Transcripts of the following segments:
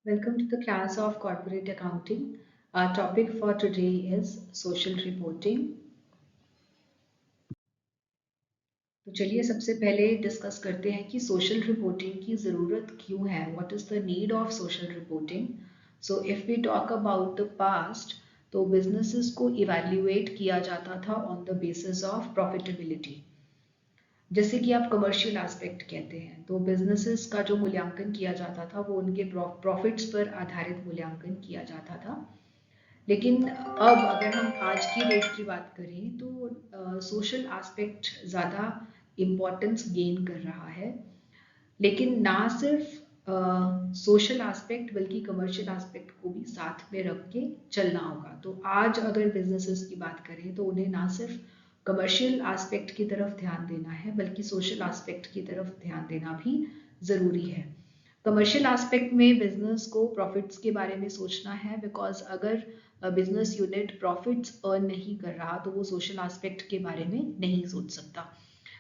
Welcome to the class of corporate accounting. Our topic for today is social reporting. तो चलिए सबसे पहले discuss करते हैं कि सोशल रिपोर्टिंग की ज़रूरत क्यों है. What is the need of social reporting. So if we talk about the past, तो बिजनेसेस को इवैल्यूएट किया जाता था on the basis of profitability. जैसे कि आप कमर्शियल एस्पेक्ट कहते हैं, तो बिजनेसेस का जो मूल्यांकन किया जाता था वो उनके प्रॉफिट्स पर आधारित मूल्यांकन किया जाता था. लेकिन अब अगर हम आज की डेट की बात करें तो सोशल एस्पेक्ट ज़्यादा इम्पोर्टेंस गेन कर रहा है. लेकिन ना सिर्फ सोशल एस्पेक्ट बल्कि कमर्शियल एस्पेक्ट को भी साथ में रख के चलना होगा. तो आज अगर बिजनेसेस की बात करें तो उन्हें ना सिर्फ कमर्शियल एस्पेक्ट की तरफ ध्यान देना है बल्कि सोशल एस्पेक्ट की तरफ ध्यान देना भी ज़रूरी है. कमर्शियल एस्पेक्ट में बिजनेस को प्रॉफिट्स के बारे में सोचना है, बिकॉज अगर बिजनेस यूनिट प्रॉफिट्स अर्न नहीं कर रहा तो वो सोशल एस्पेक्ट के बारे में नहीं सोच सकता.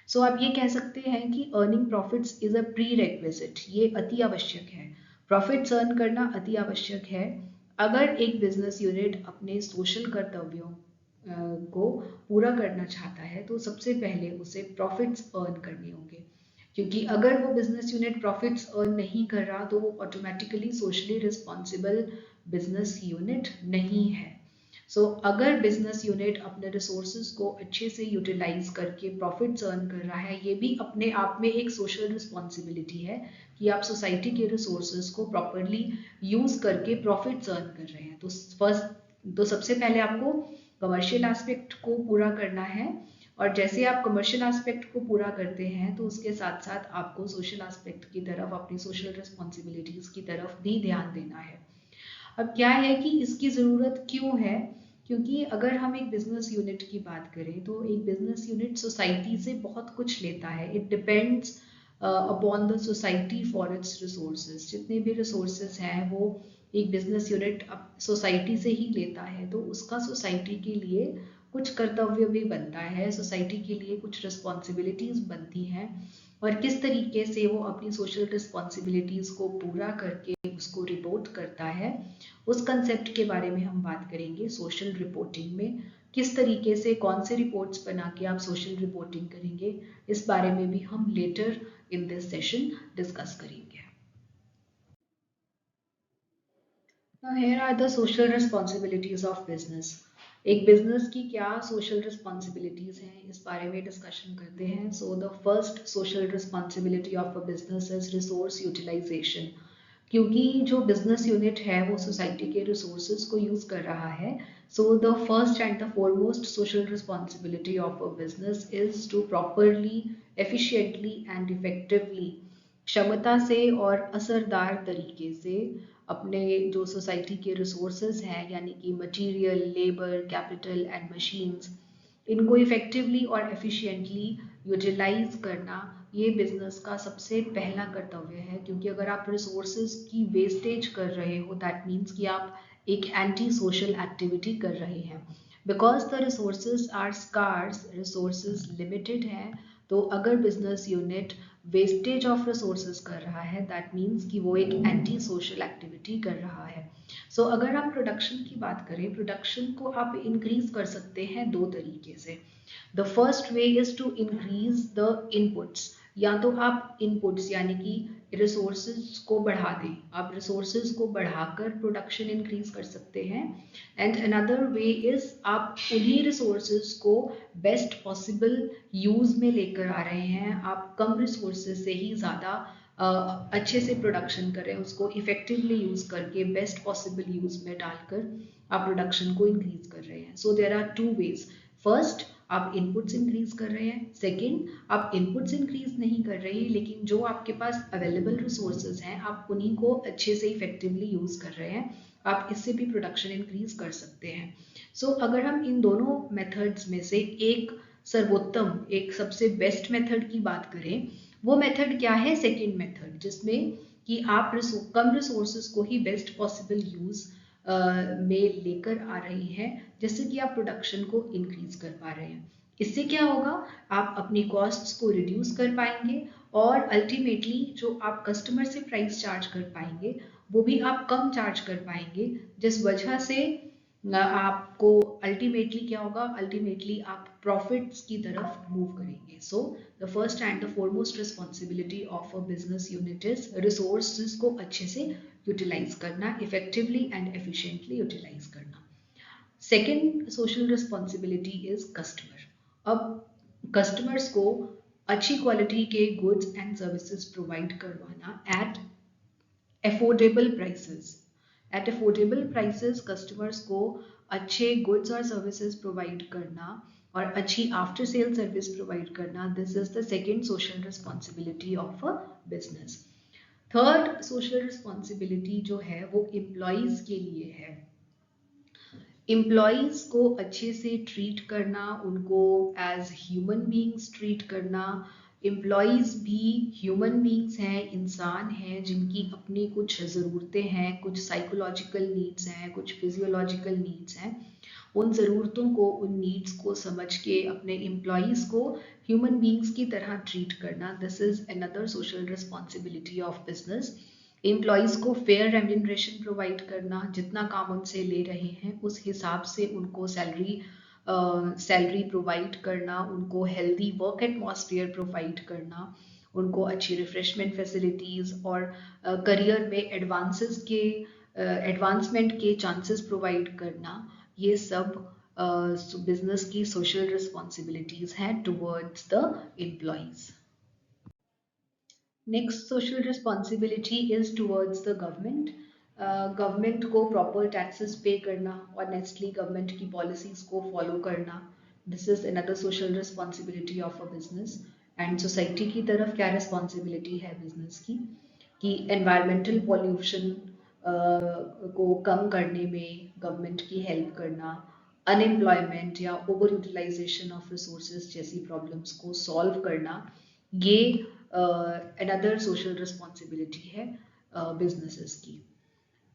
सो आप ये कह सकते हैं कि earning profits is a pre requisite. ये अति आवश्यक है. प्रॉफिट्स अर्न करना अति आवश्यक है. अगर एक बिजनेस यूनिट अपने सोशल कर्तव्यों को पूरा करना चाहता है तो सबसे पहले उसे प्रॉफिट्स अर्न करने होंगे. क्योंकि अगर वो बिजनेस यूनिट प्रॉफिट्स अर्न नहीं कर रहा तो वो automatically socially responsible business unit नहीं है. सो अगर बिजनेस यूनिट अपने रिसोर्सेज को अच्छे से यूटिलाइज करके प्रॉफिट्स अर्न कर रहा है, ये भी अपने आप में एक सोशल रिस्पॉन्सिबिलिटी है कि आप सोसाइटी के रिसोर्सेज को प्रॉपरली यूज करके प्रॉफिट्स अर्न कर रहे हैं. तो सबसे पहले आपको कमर्शियल एस्पेक्ट को पूरा करना है, और जैसे आप कमर्शियल एस्पेक्ट को पूरा करते हैं तो उसके साथ साथ आपको सोशल एस्पेक्ट की तरफ, अपनी सोशल रिस्पॉन्सिबिलिटीज की तरफ भी ध्यान देना है. अब क्या है कि इसकी ज़रूरत क्यों है. क्योंकि अगर हम एक बिजनेस यूनिट की बात करें तो एक बिजनेस यूनिट सोसाइटी से बहुत कुछ लेता है. It depends upon the society for its resources. जितने भी रिसोर्सेज हैं वो एक बिजनेस यूनिट सोसाइटी से ही लेता है, तो उसका सोसाइटी के लिए कुछ कर्तव्य भी बनता है, सोसाइटी के लिए कुछ रिस्पॉन्सिबिलिटीज बनती हैं. और किस तरीके से वो अपनी सोशल रिस्पॉन्सिबिलिटीज को पूरा करके उसको रिपोर्ट करता है, उस कंसेप्ट के बारे में हम बात करेंगे सोशल रिपोर्टिंग में. किस तरीके से कौन से रिपोर्ट्स बना के आप सोशल रिपोर्टिंग करेंगे, इस बारे में भी हम later in this session discuss करेंगे. Now here are the social responsibilities of business. एक बिजनेस की क्या सोशल रिस्पॉन्सिबिलिटीज हैं, इस बारे में डिस्कशन करते हैं. So the first social responsibility of a business is resource utilisation. क्योंकि जो बिजनेस यूनिट है वो सोसाइटी के रिसोर्सेज को यूज कर रहा है. So the first and the foremost social responsibility of a business is to properly, efficiently and effectively, क्षमता से और असरदार तरीके से अपने जो सोसाइटी के रिसोर्सेज हैं, यानी कि material, labour, capital and machines, इनको इफेक्टिवली और एफिशिएंटली यूटिलाइज करना ये बिजनेस का सबसे पहला कर्तव्य है. क्योंकि अगर आप रिसोर्सेज की वेस्टेज कर रहे हो, दैट मीन्स कि आप एक एंटी सोशल एक्टिविटी कर रहे हैं. Because the resources are scarce, resources limited हैं, तो अगर business unit wastage of resources कर रहा है, दैट मीन्स कि वो एक एंटी सोशल एक्टिविटी कर रहा है. सो अगर आप प्रोडक्शन की बात करें, प्रोडक्शन को आप इंक्रीज कर सकते हैं दो तरीके से. The first way is to increase the inputs. या तो आप इनपुट्स यानी कि रिसोर्सेज को बढ़ा दें, आप रिसोर्सेज को बढ़ाकर प्रोडक्शन इंक्रीज कर सकते हैं. एंड अनदर वे इज आप उन्हीं रिसोर्सेज को बेस्ट पॉसिबल यूज में लेकर आ रहे हैं. आप कम रिसोर्सेज से ही ज़्यादा अच्छे से प्रोडक्शन कर रहे हैं, उसको इफेक्टिवली यूज करके बेस्ट पॉसिबल यूज में डालकर आप प्रोडक्शन को इंक्रीज कर रहे हैं. So there are two ways. First, आप इनपुट्स इंक्रीज कर रहे हैं. सेकेंड, आप इनपुट्स इंक्रीज नहीं कर रहे हैं लेकिन जो आपके पास अवेलेबल रिसोर्सेज हैं आप उन्हीं को अच्छे से इफेक्टिवली यूज कर रहे हैं. आप इससे भी प्रोडक्शन इंक्रीज कर सकते हैं. सो अगर हम इन दोनों मेथड्स में से एक सर्वोत्तम, एक सबसे बेस्ट मेथड की बात करें, वो मेथड क्या है? सेकेंड मेथड, जिसमें कि आप कम रिसोर्सेज को ही बेस्ट पॉसिबल यूज में लेकर आ रही हैं, जैसे कि आप प्रोडक्शन को इंक्रीज कर पा रहे हैं. इससे क्या होगा? आप अपनी कॉस्ट्स को रिड्यूस कर पाएंगे और अल्टीमेटली जो आप कस्टमर से प्राइस चार्ज कर पाएंगे वो भी आप कम चार्ज कर पाएंगे, जिस वजह से आपको अल्टीमेटली क्या होगा, अल्टीमेटली आप प्रॉफिट्स की तरफ मूव करेंगे। सो the first and the foremost responsibility of a business unit is resources को अच्छे से यूटिलाइज करना, इफेक्टिवली एंड एफिशिएंटली यूटिलाइज करना। Second social responsibility is customer. अब कस्टमर्स को अच्छी क्वालिटी के गुड्स एंड सर्विसेज प्रोवाइड करवाना at affordable prices. At affordable prices customers को अच्छे गुड्स और सर्विसेज प्रोवाइड करना और अच्छी आफ्टर सेल सर्विस प्रोवाइड करना, this is the second social responsibility of a business. Third social responsibility जो है वो एम्प्लॉयज के लिए है। एम्प्लॉयज को अच्छे से ट्रीट करना, उनको एज ह्यूमन बीइंग्स ट्रीट करना। एम्प्लॉयज भी ह्यूमन बीइंग्स हैं, इंसान हैं जिनकी अपनी कुछ ज़रूरतें हैं, कुछ साइकोलॉजिकल नीड्स हैं, कुछ फिजियोलॉजिकल नीड्स हैं। उन ज़रूरतों को, उन नीड्स को समझ के अपने एम्प्लॉयज़ को ह्यूमन बीइंग्स की तरह ट्रीट करना, this is another social responsibility of business. Employees को फेयर रेम्यूनरेशन प्रोवाइड करना, जितना काम उनसे ले रहे हैं उस हिसाब से उनको सैलरी प्रोवाइड करना, उनको हेल्दी वर्क एटमॉस्फेयर प्रोवाइड करना, उनको अच्छी रिफ्रेशमेंट फैसिलिटीज़ और करियर में एडवांसमेंट के चांसेस प्रोवाइड करना, ये सब बिजनेस की सोशल रिस्पॉन्सिबिलिटीज़ हैं towards the employees. Next social responsibility is towards the government. Government को प्रॉपर टैक्सेस पे करना, ऑनेस्टली गवर्नमेंट की पॉलिसीज को फॉलो करना, this is another social responsibility of a business. And society की तरफ क्या रिस्पॉन्सिबिलिटी है बिजनेस की, कि एनवायरमेंटल पॉल्यूशन को कम करने में गवर्नमेंट की हेल्प करना, अनएम्प्लॉयमेंट या ओवर यूटिलाइजेशन ऑफ रिसोर्सेज जैसी प्रॉब्लम्स को सॉल्व करना, ये अनदर सोशल रिस्पॉन्सिबिलिटी है बिजनेसेस की।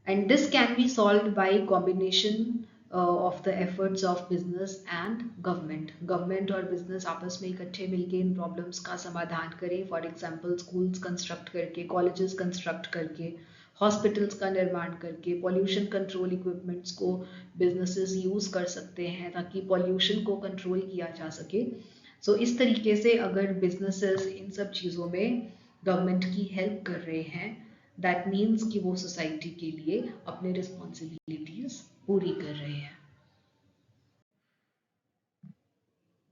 And this can be solved bye combination of the efforts of business and government. Government और बिजनेस आपस में इकट्ठे मिलकर इन प्रॉब्लम्स का समाधान करें। फॉर एग्जांपल स्कूल्स कंस्ट्रक्ट करके, कॉलेजेस कंस्ट्रक्ट करके, हॉस्पिटल्स का निर्माण करके, पॉल्यूशन कंट्रोल इक्विपमेंट्स को बिजनेसेस यूज कर सकते हैं ताकि पॉल्यूशन को कंट्रोल किया जा सके। सो इस तरीके से अगर बिजनेसेस इन सब चीज़ों में गवर्नमेंट की हेल्प कर रहे हैं, दैट मीन्स कि वो सोसाइटी के लिए अपने रिस्पॉन्सिबिलिटीज पूरी कर रहे हैं।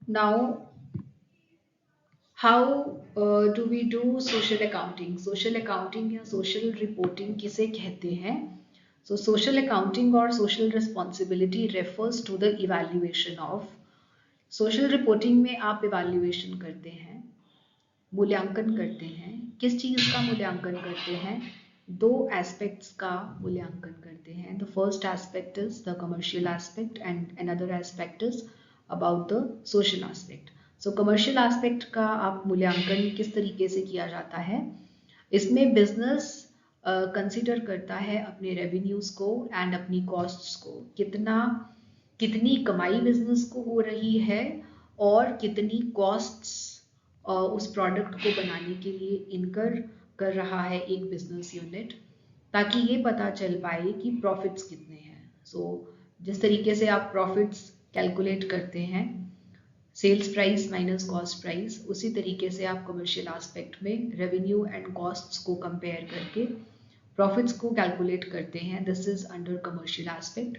Now how do we do social accounting. Social accounting या सोशल रिपोर्टिंग किसे कहते हैं? सो सोशल अकाउंटिंग और social responsibility refers to the evaluation of. Social reporting में आप इवैल्यूएशन करते हैं, मूल्यांकन करते हैं। किस चीज़ का मूल्यांकन करते हैं? दो एस्पेक्ट्स का मूल्यांकन करते हैं। The first aspect is the commercial aspect and another aspect is about the social aspect. So commercial aspect का आप मूल्यांकन किस तरीके से किया जाता है? इसमें बिजनेस कंसिडर करता है अपने रेवेन्यूज़ को एंड अपनी कॉस्ट्स को, कितनी कमाई बिजनेस को हो रही है और कितनी कॉस्ट्स उस प्रोडक्ट को बनाने के लिए इनकर कर रहा है एक बिजनेस यूनिट, ताकि ये पता चल पाए कि प्रॉफिट्स कितने हैं। सो जिस तरीके से आप प्रॉफिट्स कैलकुलेट करते हैं, sales price minus cost price, उसी तरीके से आप कमर्शियल एस्पेक्ट में रेवेन्यू एंड कॉस्ट्स को कंपेयर करके प्रॉफिट्स को कैलकुलेट करते हैं। This is under commercial aspect.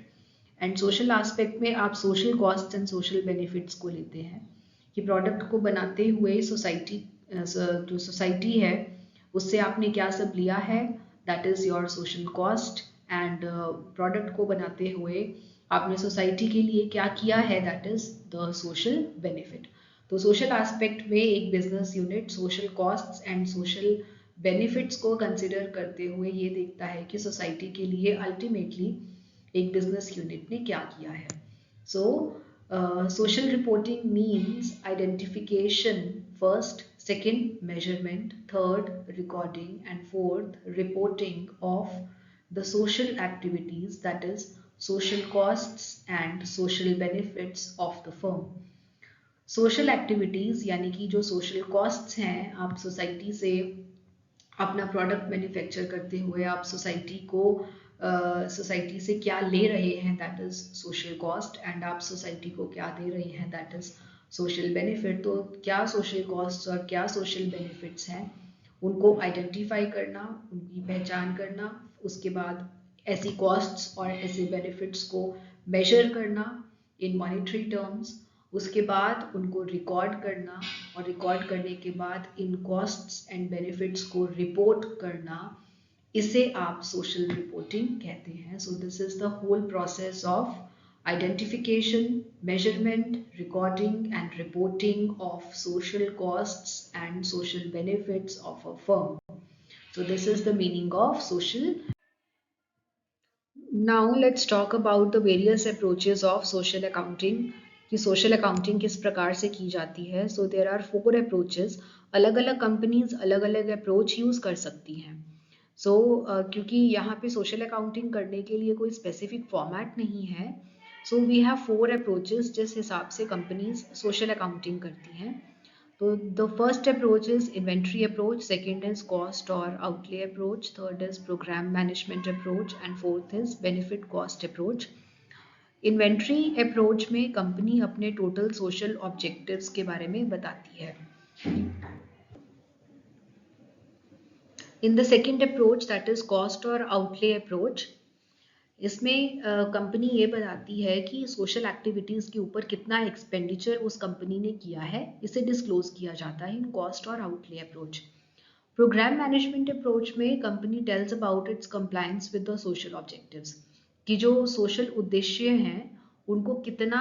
And social aspect में आप social cost and social benefits को लेते हैं कि प्रोडक्ट को बनाते हुए सोसाइटी, जो सोसाइटी है उससे आपने क्या सब लिया है, that is your social cost. And product को बनाते हुए आपने सोसाइटी के लिए क्या किया है, that is the social benefit. तो सोशल एस्पेक्ट में एक business unit social costs and social benefits को कंसिडर करते हुए ये देखता है कि सोसाइटी के लिए अल्टीमेटली एक बिजनेस यूनिट ने क्या किया है। सो social reporting means identification first, second measurement, third recording, and fourth reporting of the social activities, that is social costs and social benefits of the firm. Social activities यानी कि जो social costs हैं, आप society से अपना product manufacture करते हुए आप सोसाइटी से क्या ले रहे हैं, that is social cost, and आप सोसाइटी को क्या दे रहे हैं, दैट इज़ सोशल बेनिफिट। तो क्या सोशल कॉस्ट और क्या सोशल बेनिफिट्स हैं, उनको आइडेंटिफाई करना, उनकी पहचान करना, उसके बाद ऐसी कॉस्ट्स और ऐसे बेनिफिट्स को मेजर करना इन मॉनेटरी टर्म्स, उसके बाद उनको रिकॉर्ड करना, और रिकॉर्ड करने के बाद इन कॉस्ट्स एंड बेनिफिट्स को रिपोर्ट करना, इसे आप सोशल रिपोर्टिंग कहते हैं। So this is the whole process of identification, measurement, recording and reporting of social costs and social benefits of a firm. So this is the meaning of social. Now let's talk about the various approaches of social accounting, कि social accounting किस प्रकार से की जाती है. So there are 4 approaches. अलग अलग companies अलग अलग अप्रोच यूज कर सकती हैं. So क्योंकि यहाँ पे social accounting करने के लिए कोई specific format नहीं है, so we have 4 approaches जिस हिसाब से कंपनीज social accounting करती हैं. So the first approach is inventory approach, second is cost or outlay approach, third is program management approach, and fourth is benefit cost approach. Inventory approach में company अपने total social objectives के बारे में बताती है. In the second approach, that is cost और outlay approach, इसमें company ये बताती है कि सोशल एक्टिविटीज़ के ऊपर कितना एक्सपेंडिचर उस कंपनी ने किया है, इसे डिस्क्लोज किया जाता है इन कॉस्ट और outlay approach. Programme management approach में company tells about its compliance with the social objectives, कि जो सोशल उद्देश्य हैं उनको कितना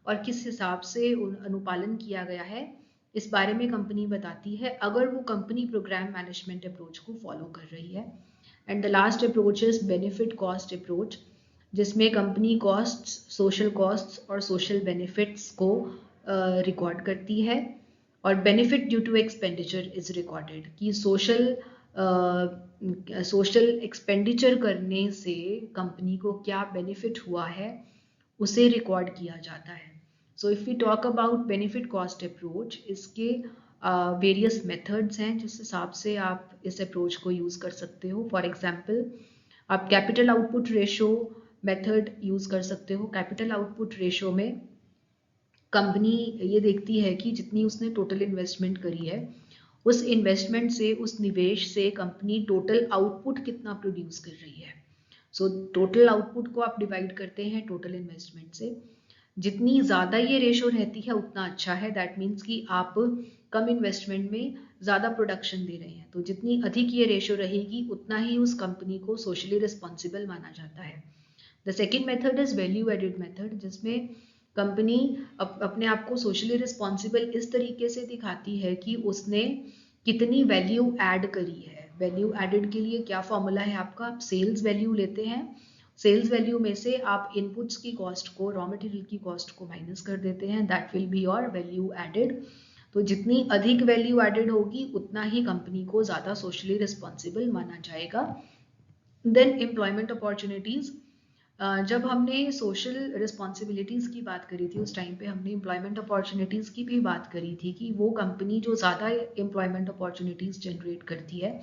और किस हिसाब से अनुपालन किया गया है, इस बारे में कंपनी बताती है अगर वो कंपनी प्रोग्राम मैनेजमेंट अप्रोच को फॉलो कर रही है. And the last approach is benefit cost approach, जिसमें कंपनी कॉस्ट्स, सोशल कॉस्ट्स और सोशल बेनिफिट्स को रिकॉर्ड करती है, और benefit due to expenditure is recorded, कि सोशल एक्सपेंडिचर करने से कंपनी को क्या बेनिफिट हुआ है उसे रिकॉर्ड किया जाता है. So if we talk about benefit cost approach, इसके वेरियस मेथड्स हैं जिस हिसाब से आप इस अप्रोच को यूज़ कर सकते हो. फॉर एग्जांपल, आप capital output ratio method use कर सकते हो. कैपिटल आउटपुट रेशो में कंपनी ये देखती है कि जितनी उसने टोटल इन्वेस्टमेंट करी है, उस इन्वेस्टमेंट से, उस निवेश से कंपनी टोटल आउटपुट कितना प्रोड्यूस कर रही है. सो टोटल आउटपुट को आप डिवाइड करते हैं टोटल इन्वेस्टमेंट से. जितनी ज़्यादा ये रेशो रहती है उतना अच्छा है, दैट मीन्स कि आप कम इन्वेस्टमेंट में ज़्यादा प्रोडक्शन दे रहे हैं. तो जितनी अधिक ये रेशो रहेगी उतना ही उस कंपनी को सोशली रिस्पॉन्सिबल माना जाता है. The second method is value added method, जिसमें कंपनी अपने आप को सोशली रिस्पॉन्सिबल इस तरीके से दिखाती है कि उसने कितनी वैल्यू ऐड करी है. वैल्यू एडेड के लिए क्या फॉर्मूला है आपका, आप सेल्स वैल्यू लेते हैं, सेल्स वैल्यू में से आप इनपुट्स की कॉस्ट को, रॉ मटेरियल की कॉस्ट को माइनस कर देते हैं, that will be your value added. तो जितनी अधिक वैल्यू एडेड होगी उतना ही कंपनी को ज़्यादा सोशली रिस्पॉन्सिबल माना जाएगा. देन एम्प्लॉयमेंट अपॉर्चुनिटीज़, जब हमने सोशल रिस्पॉन्सिबिलिटीज़ की बात करी थी उस टाइम पे हमने एम्प्लॉयमेंट अपॉर्चुनिटीज़ की भी बात करी थी, कि वो कंपनी जो ज़्यादा एम्प्लॉयमेंट अपॉर्चुनिटीज़ जनरेट करती है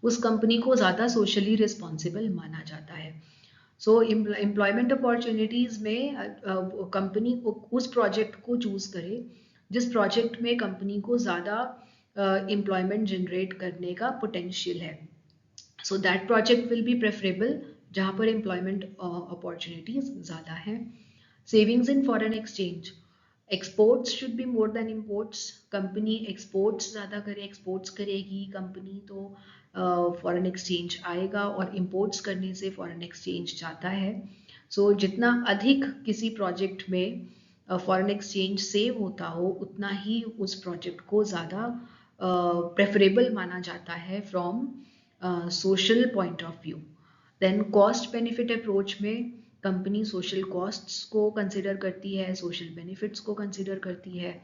उस कंपनी को ज़्यादा सोशली रिस्पॉन्सिबल माना जाता है. सो एम्प्लॉयमेंट अपॉर्चुनिटीज़ में कंपनी उस प्रोजेक्ट को चूज़ करे जिस प्रोजेक्ट में कंपनी को ज़्यादा एम्प्लॉयमेंट जनरेट करने का पोटेंशियल है. So that project will be preferable जहाँ पर एम्प्लॉयमेंट अपॉर्चुनिटीज़ ज़्यादा हैं. Savings in foreign exchange, exports should be more than imports. Company exports ज़्यादा करे, एक्सपोर्ट्स करेगी कंपनी तो फॉरेन एक्सचेंज आएगा, और इम्पोर्ट्स करने से फॉरेन एक्सचेंज जाता है. सो जितना अधिक किसी प्रोजेक्ट में फॉरेन एक्सचेंज सेव होता हो उतना ही उस प्रोजेक्ट को ज़्यादा प्रेफरेबल माना जाता है from social point of view. Then cost benefit approach में कंपनी सोशल कॉस्ट्स को कंसिडर करती है, सोशल बेनिफिट्स को कंसिडर करती है.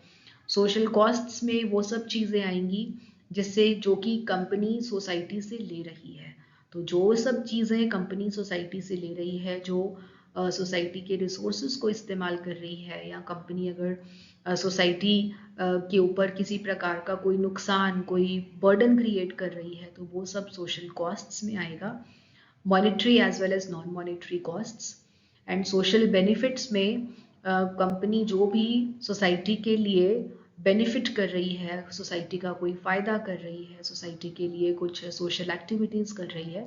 सोशल कॉस्ट्स में वो सब चीज़ें आएंगी जिससे, जो कि कंपनी सोसाइटी से ले रही है. तो जो सब चीज़ें कंपनी सोसाइटी से ले रही है, जो सोसाइटी के रिसोर्सेज को इस्तेमाल कर रही है, या कंपनी अगर सोसाइटी के ऊपर किसी प्रकार का कोई नुकसान, कोई बर्डन क्रिएट कर रही है, तो वो सब सोशल कॉस्ट्स में आएगा, monetary as well as non monetary costs. And social benefits में कंपनी जो भी सोसाइटी के लिए बेनिफिट कर रही है, सोसाइटी का कोई फ़ायदा कर रही है, सोसाइटी के लिए कुछ सोशल एक्टिविटीज़ कर रही है,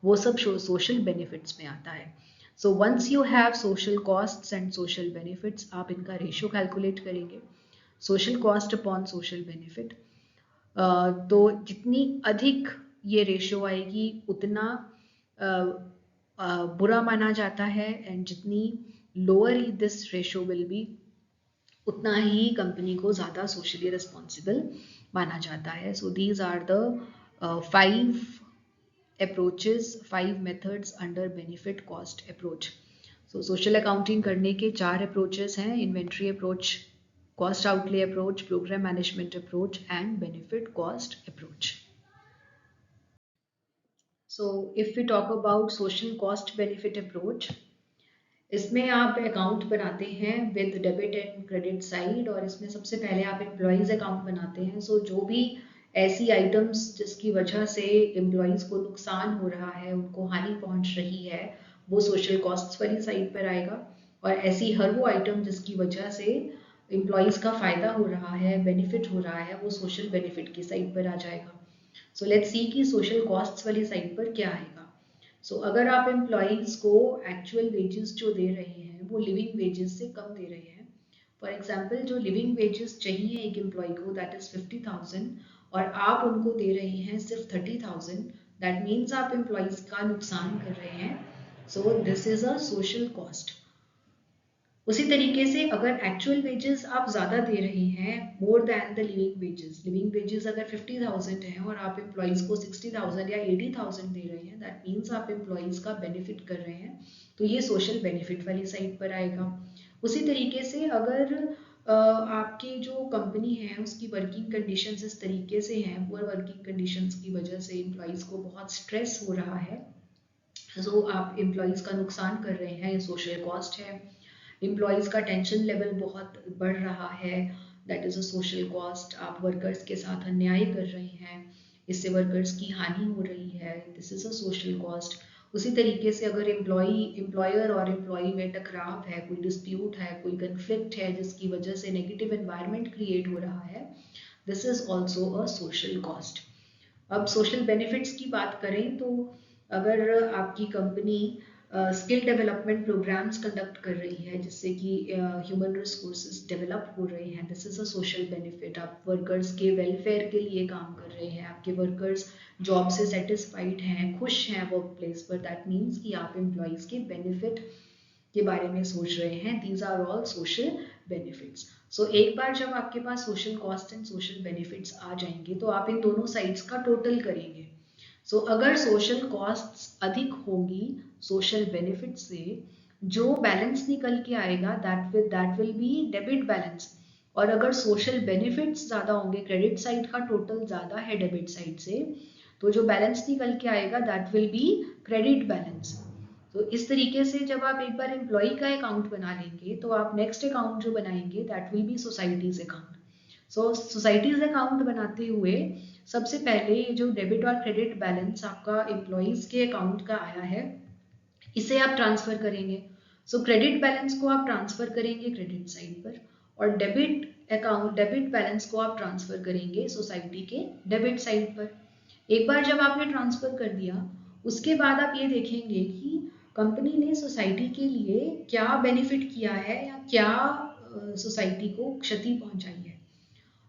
वो सब सोशल बेनिफिट्स में आता है। So once you have social costs and social benefits, आप इनका रेशियो कैलकुलेट करेंगे, social cost upon social benefit. तो जितनी अधिक ये रेशियो आएगी उतना बुरा माना जाता है, एंड जितनी lower this ratio will be, उतना ही कंपनी को ज़्यादा सोशली रिस्पॉन्सिबल माना जाता है। So these are the 5 approaches, 5 methods under benefit cost approach. So social accounting करने के 4 approaches हैं: inventory approach, cost outlay approach, program management approach and benefit cost approach. So if we talk about social cost benefit approach, इसमें आप account बनाते हैं with debit and credit side, और इसमें सबसे पहले आप एम्प्लॉयज़ अकाउंट बनाते हैं। सो जो भी ऐसी आइटम्स जिसकी वजह से एम्प्लॉयज़ को नुकसान हो रहा है, उनको हानि पहुंच रही है, वो सोशल कॉस्ट्स वाली साइड पर आएगा। और ऐसी हर वो आइटम जिसकी वजह से एम्प्लॉयज़ का फ़ायदा हो रहा है, बेनिफिट हो रहा है, वो सोशल बेनिफिट की साइड पर आ जाएगा। सो लेट्स सी कि सोशल कॉस्ट्स वाली साइड पर क्या आएगा। सो अगर आप एम्प्लॉयज़ को एक्चुअल वेजेस जो दे रहे हैं वो लिविंग वेजेस से कम दे रहे हैं, फॉर एग्जांपल जो लिविंग वेजेस चाहिए एक एम्प्लॉय को दैट इज़ 50,000, और आप उनको दे रहे हैं सिर्फ 30,000, दैट मीन्स आप एम्प्लॉयज़ का नुकसान कर रहे हैं। So this is a social cost. उसी तरीके से अगर एक्चुअल वेजेस आप ज़्यादा दे रहे हैं, more than the living wages अगर 50,000 हैं और आप एम्प्लॉयज़ को 60,000 या 80,000 दे रहे हैं, दैट मीन्स आप एम्प्लॉयज़ का बेनिफिट कर रहे हैं, तो ये सोशल बेनिफिट वाली साइड पर आएगा। उसी तरीके से अगर आपकी जो कंपनी है उसकी वर्किंग कंडीशंस इस तरीके से हैं, पुअर वर्किंग कंडीशंस की वजह से एम्प्लॉयज़ को बहुत स्ट्रेस हो रहा है, सो आप एम्प्लॉयज़ का नुकसान कर रहे हैं, ये सोशल कॉस्ट है। एम्प्लॉयज़ का टेंशन लेवल बहुत बढ़ रहा है, that is a social cost. आप वर्कर्स के साथ अन्याय कर रहे हैं, इससे वर्कर्स की हानि हो रही है, this is a social cost. उसी तरीके से अगर एम्प्लॉयर और एम्प्लॉई में टकराव है, कोई डिस्प्यूट है, कोई कन्फ्लिक्ट है जिसकी वजह से नेगेटिव एनवायरनमेंट क्रिएट हो रहा है, this is also a social cost. अब सोशल बेनिफिट्स की बात करें तो अगर आपकी company skill development programs conduct कर रही है जिससे कि ह्यूमन रिसोर्सेज डेवलप हो रहे हैं, this is a social benefit. आप वर्कर्स के वेलफेयर के लिए काम कर रहे हैं, आपके वर्कर्स जॉब से सेटिस्फाइड हैं, खुश हैं वर्क प्लेस पर, दैट मीन्स कि आप एम्प्लॉयज़ के बेनिफिट के बारे में सोच रहे हैं। These are all social benefits. So एक बार जब आपके पास social cost and social benefits आ जाएंगे तो आप इन दोनों साइड्स का टोटल करेंगे। सो अगर सोशल कॉस्ट्स अधिक होंगी सोशल बेनिफिट से, जो बैलेंस निकल के आएगा that will B debit balance. और अगर सोशल बेनिफिट्स ज़्यादा होंगे, क्रेडिट साइड का टोटल ज़्यादा है डेबिट साइड से, तो जो बैलेंस निकल के आएगा that will B credit balance. तो इस तरीके से जब आप एक बार एम्प्लॉय का अकाउंट बना लेंगे तो आप नेक्स्ट अकाउंट जो बनाएंगे that will B societies account. So societies account बनाते हुए सबसे पहले ये जो डेबिट और क्रेडिट बैलेंस आपका एम्प्लॉयज के अकाउंट का आया है, इसे आप ट्रांसफर करेंगे। सो क्रेडिट बैलेंस को आप ट्रांसफर करेंगे क्रेडिट साइड पर, और डेबिट बैलेंस को आप ट्रांसफर करेंगे सोसाइटी के डेबिट साइड पर। एक बार जब आपने ट्रांसफर कर दिया, उसके बाद आप ये देखेंगे कि कंपनी ने सोसाइटी के लिए क्या बेनिफिट किया है या क्या सोसाइटी को क्षति पहुंचाई है।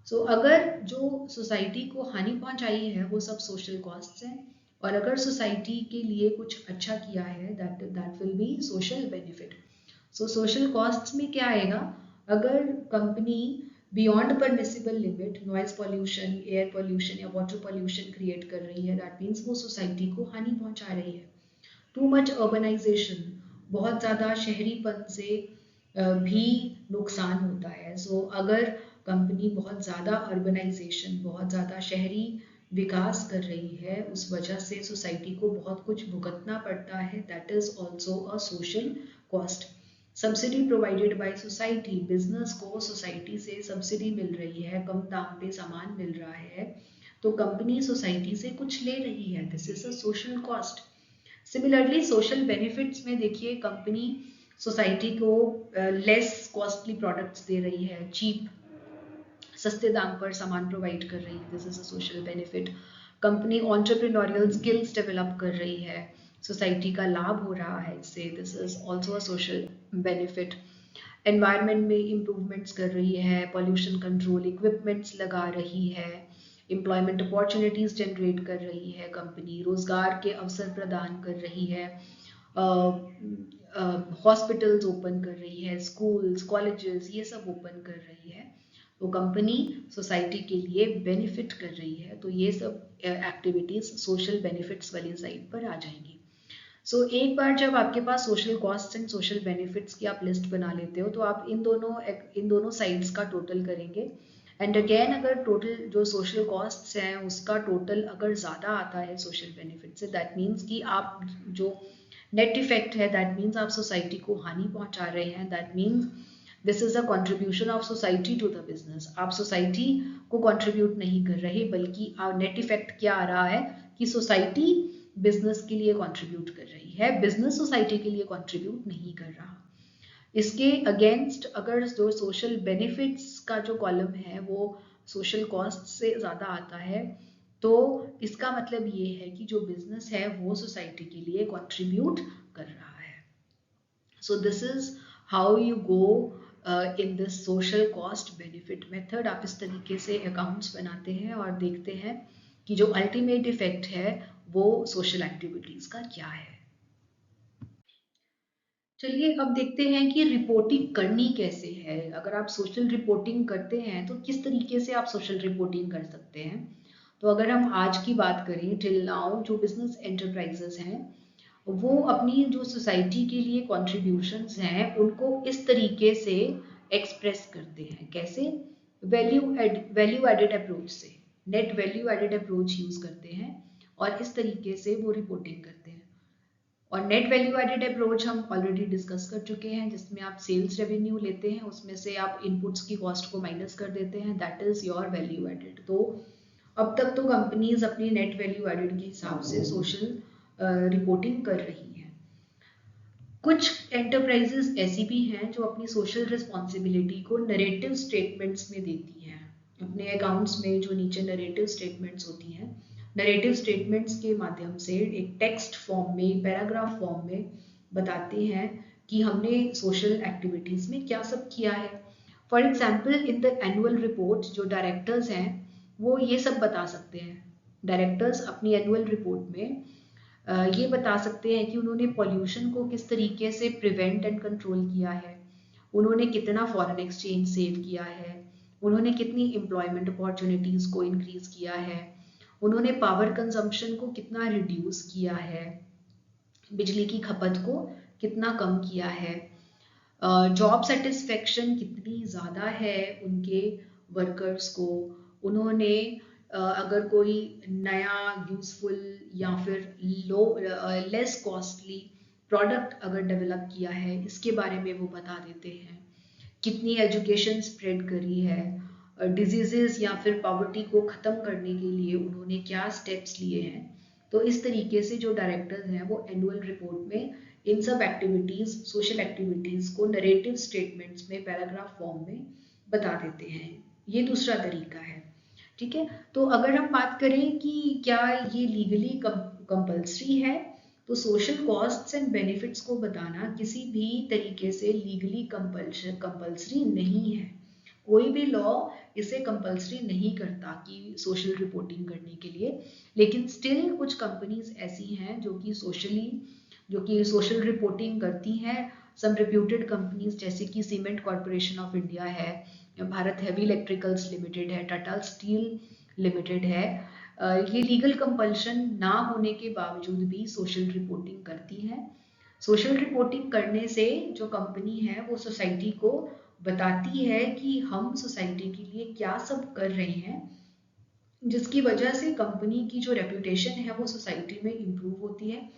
सो अगर जो सोसाइटी को हानि पहुंचाई है वो सब सोशल कॉस्ट्स हैं, और अगर सोसाइटी के लिए कुछ अच्छा किया है that will B social benefit. So social costs में क्या आएगा, अगर company beyond permissible limit noise pollution, air pollution या वाटर पॉल्यूशन क्रिएट कर रही है, दैट मीन्स वो सोसाइटी को हानि पहुंचा रही है। टू मच अर्बनाइजेशन, बहुत ज़्यादा शहरीपन से भी नुकसान होता है। सो अगर कंपनी बहुत ज़्यादा अर्बनाइजेशन, बहुत ज़्यादा शहरी विकास कर रही है, उस वजह से सोसाइटी को बहुत कुछ भुगतना पड़ता है, that is also a social cost. Subsidy provided by society, business को सोसाइटी से सब्सिडी मिल रही है, कम दाम पे सामान मिल रहा है, तो कंपनी सोसाइटी से कुछ ले रही है, this is a social cost. Similarly social benefits में देखिए, कंपनी सोसाइटी को लेस कॉस्टली प्रोडक्ट्स दे रही है, चीप सस्ते दाम पर सामान प्रोवाइड कर रही है, this is a social benefit. Company entrepreneurial skills develop कर रही है, सोसाइटी का लाभ हो रहा है इससे, this is also a social benefit. Environment में इम्प्रूवमेंट्स कर रही है, पॉल्यूशन कंट्रोल इक्विपमेंट्स लगा रही है, एम्प्लॉयमेंट अपॉर्चुनिटीज जनरेट कर रही है, कंपनी रोजगार के अवसर प्रदान कर रही है, हॉस्पिटल्स ओपन कर रही है, स्कूल्स कॉलेजेस ये सब ओपन कर रही है, तो कंपनी सोसाइटी के लिए बेनिफिट कर रही है, तो ये सब एक्टिविटीज सोशल बेनिफिट्स वाली साइड पर आ जाएंगी। एक बार जब आपके पास social cost and social benefits की आप लिस्ट बना लेते हो, तो आप इन दोनों साइड्स का टोटल करेंगे, एंड अगेन अगर टोटल जो सोशल कॉस्ट्स हैं उसका टोटल अगर ज़्यादा आता है सोशल बेनिफिट से, दैट मीन्स कि आप जो नेट इफेक्ट है, दैट मीन्स आप सोसाइटी को हानि पहुंचा रहे हैं, that means this is a contribution of society to the business. आप सोसाइटी को कंट्रीब्यूट नहीं कर रहे, बल्कि नेट इफेक्ट क्या आ रहा है कि सोसाइटी बिजनेस के लिए कंट्रीब्यूट कर रही है, बिजनेस सोसाइटी के लिए कंट्रीब्यूट नहीं कर रहा। इसके अगेंस्ट अगर जो सोशल बेनिफिट्स का जो कॉलम है वो सोशल कॉस्ट से ज़्यादा आता है, तो इसका मतलब ये है कि जो बिजनेस है वो सोसाइटी के लिए कंट्रीब्यूट कर रहा है। सो this is how you go in this social cost benefit method. आप इस तरीके से अकाउंट्स बनाते हैं और देखते हैं कि जो अल्टीमेट इफेक्ट है वो सोशल एक्टिविटीज का क्या है। चलिए अब देखते हैं कि रिपोर्टिंग करनी कैसे है। अगर आप सोशल रिपोर्टिंग करते हैं तो किस तरीके से आप सोशल रिपोर्टिंग कर सकते हैं। तो अगर हम आज की बात करें, टिल नाउ जो बिजनेस एंटरप्राइजेस हैं वो अपनी जो सोसाइटी के लिए कॉन्ट्रीब्यूशंस हैं उनको इस तरीके से एक्सप्रेस करते हैं। कैसे? वैल्यू एडेड अप्रोच से, net value added approach use करते हैं और इस तरीके से वो रिपोर्टिंग करते हैं। और नेट वैल्यू एडेड अप्रोच हम ऑलरेडी डिस्कस कर चुके हैं, जिसमें आप सेल्स रेवेन्यू लेते हैं, उसमें से आप इनपुट्स की कॉस्ट को माइनस कर देते हैं, that is your value added. तो अब तक तो कंपनीज अपनी नेट वैल्यू एडेड के हिसाब से सोशल रिपोर्टिंग कर रही हैं। कुछ एंटरप्राइजेस ऐसी भी हैं जो अपनी सोशल रिस्पॉन्सिबिलिटी को नरेटिव स्टेटमेंट्स में देती हैं। अपने अकाउंट्स में जो नीचे नरेटिव स्टेटमेंट्स होती हैं, नरेटिव स्टेटमेंट्स के माध्यम से एक टेक्स्ट फॉर्म में, पैराग्राफ फॉर्म में बताते हैं कि हमने सोशल एक्टिविटीज में क्या सब किया है। For example in the annual report जो डायरेक्टर्स हैं वो ये सब बता सकते हैं। डायरेक्टर्स अपनी एनुअल रिपोर्ट में ये बता सकते हैं कि उन्होंने पॉल्यूशन को किस तरीके से प्रिवेंट एंड कंट्रोल किया है, उन्होंने कितना फॉरेन एक्सचेंज सेव किया है, उन्होंने कितनी एम्प्लॉयमेंट अपॉर्चुनिटीज को इंक्रीज किया है, उन्होंने पावर कंजम्पशन को कितना रिड्यूस किया है, बिजली की खपत को कितना कम किया है, जॉब सेटिस्फेक्शन कितनी ज़्यादा है उनके वर्कर्स को, उन्होंने अगर कोई नया यूजफुल या फिर लेस कॉस्टली प्रोडक्ट अगर डेवलप किया है इसके बारे में वो बता देते हैं, कितनी एजुकेशन स्प्रेड करी है, डिजीजेस या फिर पॉवर्टी को ख़त्म करने के लिए उन्होंने क्या स्टेप्स लिए हैं। तो इस तरीके से जो डायरेक्टर्स हैं वो एनुअल रिपोर्ट में इन सब एक्टिविटीज़, सोशल एक्टिविटीज़ को नरेटिव स्टेटमेंट्स में, पैराग्राफ फॉर्म में बता देते हैं। ये दूसरा तरीका है। ठीक है, तो अगर हम बात करें कि क्या ये लीगली कंपल्सरी है, तो सोशल कॉस्ट्स एंड बेनिफिट्स को बताना किसी भी तरीके से लीगली कंपल्सरी नहीं है। कोई भी लॉ इसे कंपल्सरी नहीं करता कि सोशल रिपोर्टिंग करने के लिए, लेकिन स्टिल कुछ कंपनीज ऐसी हैं जो कि सोशल रिपोर्टिंग करती हैं। सम रिप्यूटेड कंपनीज जैसे कि सीमेंट कॉर्पोरेशन ऑफ इंडिया है, भारत हैवी इलेक्ट्रिकल्स लिमिटेड है, टाटा स्टील लिमिटेड है, ये लीगल कंपल्शन ना होने के बावजूद भी सोशल रिपोर्टिंग करती हैं। सोशल रिपोर्टिंग करने से जो कंपनी है वो सोसाइटी को बताती है कि हम सोसाइटी के लिए क्या सब कर रहे हैं, जिसकी वजह से कंपनी की जो रेपुटेशन है वो सोसाइटी में इम्प्रूव होती है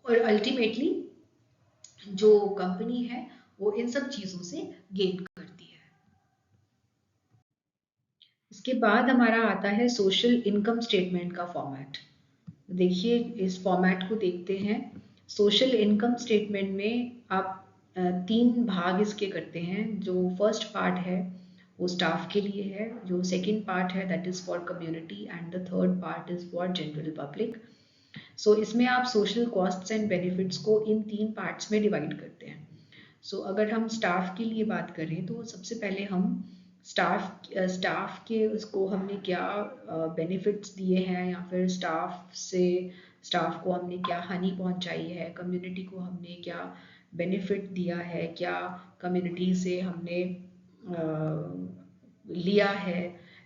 और अल्टीमेटली जो कंपनी है वो इन सब चीज़ों से गेन करती है। इसके बाद हमारा आता है सोशल इनकम स्टेटमेंट का फॉर्मेट। देखिए इस फॉर्मेट को देखते हैं। सोशल इनकम स्टेटमेंट में आप तीन भाग इसके करते हैं। जो फर्स्ट पार्ट है वो स्टाफ के लिए है, जो सेकंड पार्ट है that is for community, and the third part is for general public. So इसमें आप सोशल कॉस्ट्स एंड बेनिफिट्स को इन तीन पार्ट्स में डिवाइड करते हैं। सो अगर हम स्टाफ के लिए बात करें तो सबसे पहले हम स्टाफ के उसको हमने क्या बेनिफिट्स दिए हैं, या फिर स्टाफ को हमने क्या हानि पहुंचाई है, कम्युनिटी को हमने क्या बेनिफिट दिया है, क्या कम्युनिटी से हमने लिया है,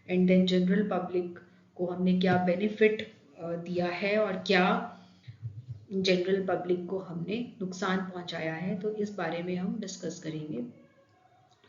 एंड देन जनरल पब्लिक को हमने क्या बेनिफिट दिया है और क्या जनरल पब्लिक को हमने नुकसान पहुंचाया है। तो इस बारे में हम डिस्कस करेंगे।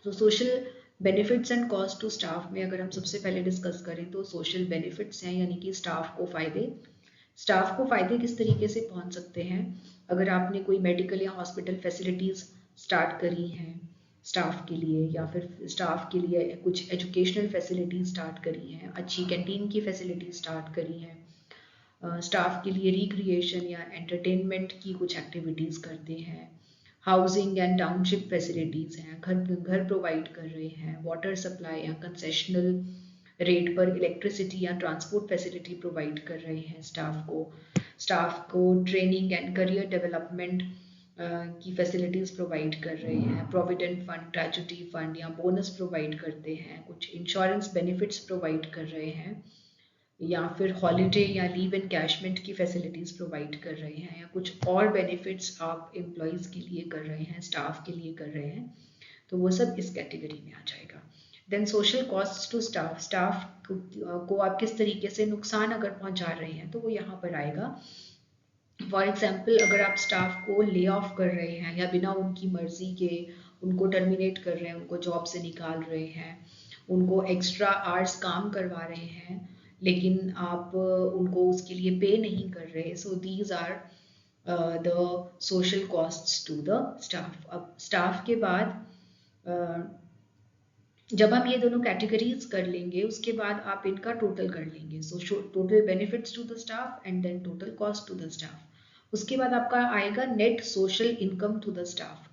तो social benefits and cost to staff में अगर हम सबसे पहले डिस्कस करें तो सोशल बेनिफिट्स हैं, यानी कि स्टाफ को फायदे किस तरीके से पहुंच सकते हैं। अगर आपने कोई मेडिकल या हॉस्पिटल फैसिलिटीज़ स्टार्ट करी हैं स्टाफ के लिए, या फिर स्टाफ के लिए कुछ एजुकेशनल फैसिलिटीज़ स्टार्ट करी हैं, अच्छी कैंटीन की फैसिलिटीज़ स्टार्ट करी हैं, स्टाफ के लिए रिक्रिएशन या एंटरटेनमेंट की कुछ एक्टिविटीज़ करते हैं, हाउसिंग एंड टाउनशिप फैसिलिटीज़ हैं, घर घर प्रोवाइड कर रहे हैं, वाटर सप्लाई या कंसेशनल रेट पर इलेक्ट्रिसिटी या ट्रांसपोर्ट फैसिलिटी प्रोवाइड कर रहे हैं स्टाफ को ट्रेनिंग एंड करियर डेवलपमेंट की फैसिलिटीज़ प्रोवाइड कर रहे हैं, प्रोविडेंट फंड, ग्रेच्युटी फंड या बोनस प्रोवाइड करते हैं, कुछ इंश्योरेंस बेनिफिट्स प्रोवाइड कर रहे हैं, या फिर हॉलीडे या लीव एनकैशमेंट की फैसिलिटीज़ प्रोवाइड कर रहे हैं, या कुछ और बेनिफिट्स आप एम्प्लॉयज़ के लिए कर रहे हैं, स्टाफ के लिए कर रहे हैं, तो वो सब इस कैटेगरी में आ जाएगा। Then social cost to staff को आप किस तरीके से नुकसान अगर पहुंचा रहे हैं तो वो यहाँ पर आएगा। फॉर एग्जाम्पल अगर आप स्टाफ को ले ऑफ कर रहे हैं या बिना उनकी मर्जी के उनको टर्मिनेट कर रहे हैं, उनको जॉब से निकाल रहे हैं, उनको एक्स्ट्रा आवर्स काम करवा रहे हैं, लेकिन आप उनको उसके लिए पे नहीं कर रहे, so these are the social costs to the staff. अब स्टाफ के बाद जब हम ये दोनों कैटेगरीज कर लेंगे उसके बाद आप इनका टोटल कर लेंगे। So total benefits to the staff and then total cost to the staff. उसके बाद आपका आएगा net social income to the staff.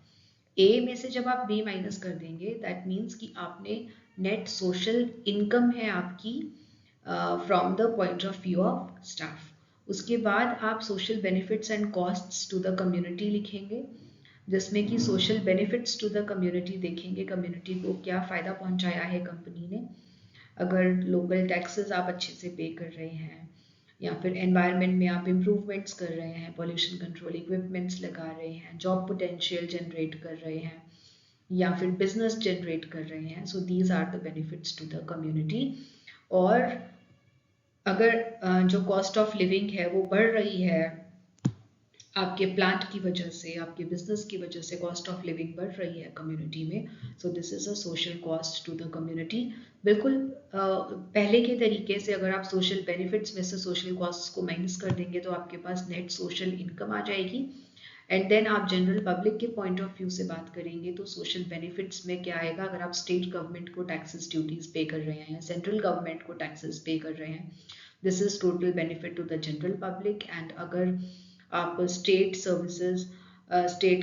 A में से जब आप बी माइनस कर देंगे दैट मीन्स कि आपने नेट सोशल इनकम है आपकी from the point of view of staff. उसके बाद आप social benefits and costs to the community लिखेंगे, जिसमें कि social benefits to the community देखेंगे, कम्युनिटी को क्या फ़ायदा पहुंचाया है कंपनी ने। अगर लोकल टैक्सेस आप अच्छे से पे कर रहे हैं, या फिर एनवायरनमेंट में आप इम्प्रूवमेंट्स कर रहे हैं, पॉल्यूशन कंट्रोल इक्विपमेंट्स लगा रहे हैं, जॉब पोटेंशियल जनरेट कर रहे हैं, या फिर बिजनेस जनरेट कर रहे हैं, so these are the benefits to the community. और अगर जो कॉस्ट ऑफ लिविंग है वो बढ़ रही है आपके प्लांट की वजह से, आपके बिजनेस की वजह से कॉस्ट ऑफ लिविंग बढ़ रही है कम्युनिटी में, so this is a social cost to the community. बिल्कुल पहले के तरीके से अगर आप सोशल बेनिफिट्स में से सोशल कॉस्ट को माइनस कर देंगे तो आपके पास नेट सोशल इनकम आ जाएगी। एंड देन आप जनरल पब्लिक के पॉइंट ऑफ व्यू से बात करेंगे तो सोशल बेनिफिट्स में क्या आएगा। अगर आप स्टेट गवर्नमेंट को टैक्सेस ड्यूटीज पे कर रहे हैं या सेंट्रल गवर्नमेंट को टैक्सेस पे कर रहे हैं, this is total benefit to the general public. And अगर आप स्टेट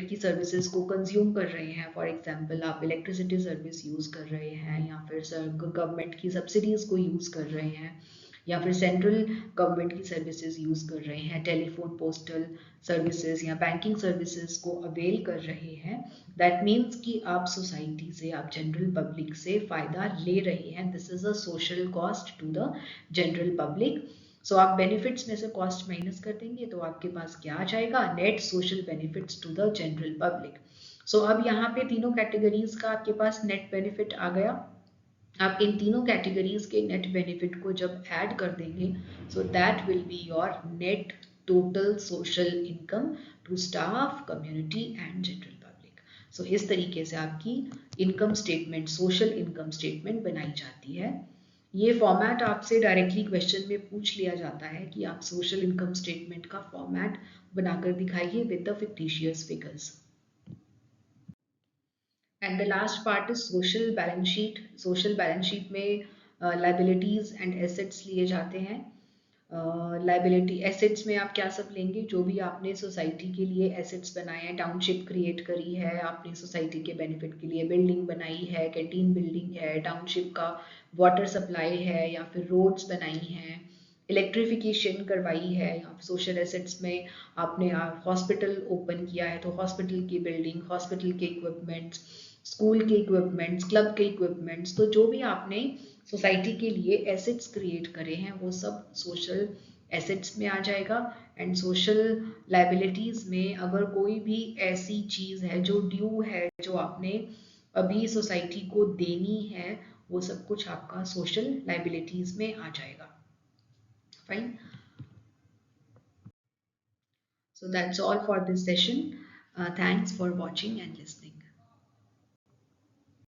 की सर्विसेज को कंज्यूम कर रहे हैं, फॉर एग्जांपल आप इलेक्ट्रिसिटी सर्विस यूज़ कर रहे हैं, या फिर गवर्नमेंट की सब्सिडीज़ को यूज़ कर रहे हैं, या फिर सेंट्रल गवर्नमेंट की सर्विसेज यूज़ कर रहे हैं, टेलीफोन पोस्टल सर्विसेज या बैंकिंग सर्विसेज को अवेल कर रहे हैं, दैट मीन्स कि आप सोसाइटी से, आप जनरल पब्लिक से फ़ायदा ले रहे हैं। This is a social cost to the general public. So आप बेनिफिट्स में से कॉस्ट माइनस कर देंगे तो आपके पास क्या आ जाएगा, net social benefits to the general public. So अब यहाँ पे तीनों कैटेगरीज का आपके पास नेट बेनिफिट आ गया। आप इन तीनों कैटेगरीज के नेट बेनिफिट को जब ऐड कर देंगे so that will be your net total social income to staff, community and general public. So इस तरीके से आपकी income statement, social income statement बनाई जाती है। ये फॉर्मेट आपसे डायरेक्टली क्वेश्चन में पूछ लिया जाता है कि आप सोशल इनकम स्टेटमेंट का फॉर्मेट बनाकर दिखाइए with the fictitious figures. And the last part is social balance sheet. Social balance sheet में लाइबिलिटीज एंड एसेट्स लिए जाते हैं। लाइबिलिटी एसेट्स में आप क्या सब लेंगे, जो भी आपने सोसाइटी के लिए एसेट्स बनाए हैं, टाउनशिप क्रिएट करी है आपने सोसाइटी के बेनिफिट के लिए, बिल्डिंग बनाई है, कैंटीन बिल्डिंग है, टाउनशिप का वाटर सप्लाई है, या फिर रोड्स बनाई हैं, इलेक्ट्रिफिकेशन करवाई है, या सोशल एसेट्स में आपने हॉस्पिटल ओपन किया है तो हॉस्पिटल की बिल्डिंग, हॉस्पिटल के इक्विपमेंट्स, स्कूल के इक्विपमेंट्स, क्लब के इक्विपमेंट्स, तो जो भी आपने सोसाइटी के लिए एसेट्स क्रिएट करे हैं वो सब सोशल एसेट्स में आ जाएगा। एंड सोशल लाइबिलिटीज में अगर कोई भी ऐसी चीज है जो ड्यू है, जो आपने अभी सोसाइटी को देनी है, वो सब कुछ आपका सोशल लाइबिलिटीज में आ जाएगा। Fine, so that's all for this session. Thanks for watching and listening.